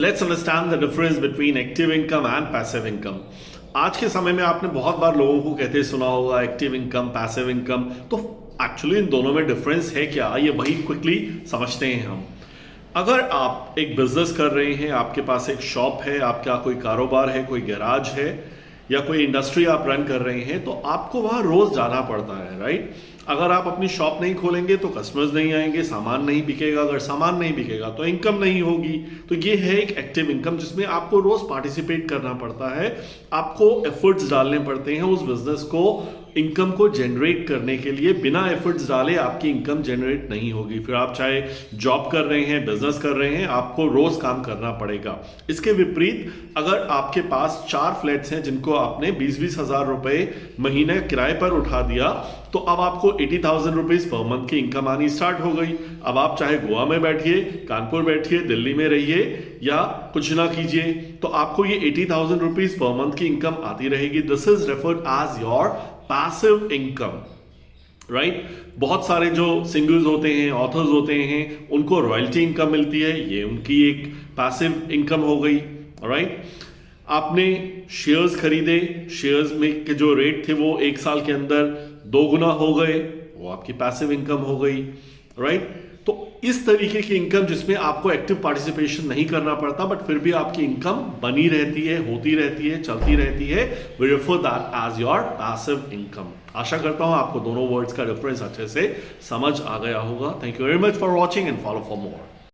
Let's understand the difference between active income and passive income. आज के समय में आपने बहुत बार लोगों को कहते सुना होगा एक्टिव इनकम, पैसिव इनकम। तो एक्चुअली इन दोनों में डिफरेंस है क्या, ये वही क्विकली समझते हैं हम। अगर आप एक बिजनेस कर रहे हैं, आपके पास एक शॉप है, आपका कोई कारोबार है, कोई गैराज है या कोई इंडस्ट्री आप रन कर रहे हैं, तो आपको वहां रोज जाना पड़ता है, राइट। अगर आप अपनी शॉप नहीं खोलेंगे तो कस्टमर्स नहीं आएंगे, सामान नहीं बिकेगा, अगर सामान नहीं बिकेगा तो इनकम नहीं होगी। तो ये है एक एक्टिव इनकम जिसमें आपको रोज पार्टिसिपेट करना पड़ता है, आपको एफर्ट्स डालने पड़ते हैं उस बिजनेस को इनकम को जनरेट करने के लिए। बिना एफर्ट्स डाले आपकी इनकम जनरेट नहीं होगी। फिर आप चाहे जॉब कर रहे हैं, बिजनेस कर रहे हैं, आपको रोज काम करना पड़ेगा। इसके विपरीत अगर आपके पास 4 फ्लैट्स हैं जिनको आपने 20-20 हजार रुपए महीने किराए पर उठा दिया, तो अब आपको 80,000 रुपीज पर मंथ की इनकम आनी स्टार्ट हो गई। अब आप चाहे गोवा में बैठिए, कानपुर बैठिए, दिल्ली में रहिए या कुछ ना कीजिए, तो आपको ये 80,000 रुपीज पर मंथ की इनकम आती रहेगी। This is referred as your passive income, right. बहुत सारे जो सिंगर्स होते हैं, ऑथर्स होते हैं, उनको रॉयल्टी इनकम मिलती है, ये उनकी एक पैसिव इनकम हो गई, राइट। आपने शेयर्स खरीदे, शेयर्स में के जो रेट थे वो 1 साल के अंदर 2 गुना हो गए, वो आपकी पैसिव इनकम हो गई, राइट। तो इस तरीके की इनकम जिसमें आपको एक्टिव पार्टिसिपेशन नहीं करना पड़ता बट फिर भी आपकी इनकम बनी रहती है, होती रहती है, चलती रहती है, we refer that as your passive income. आशा करता हूं आपको दोनों वर्ड्स का डिफरेंस अच्छे से समझ आ गया होगा। Thank you very much for watching and follow for more.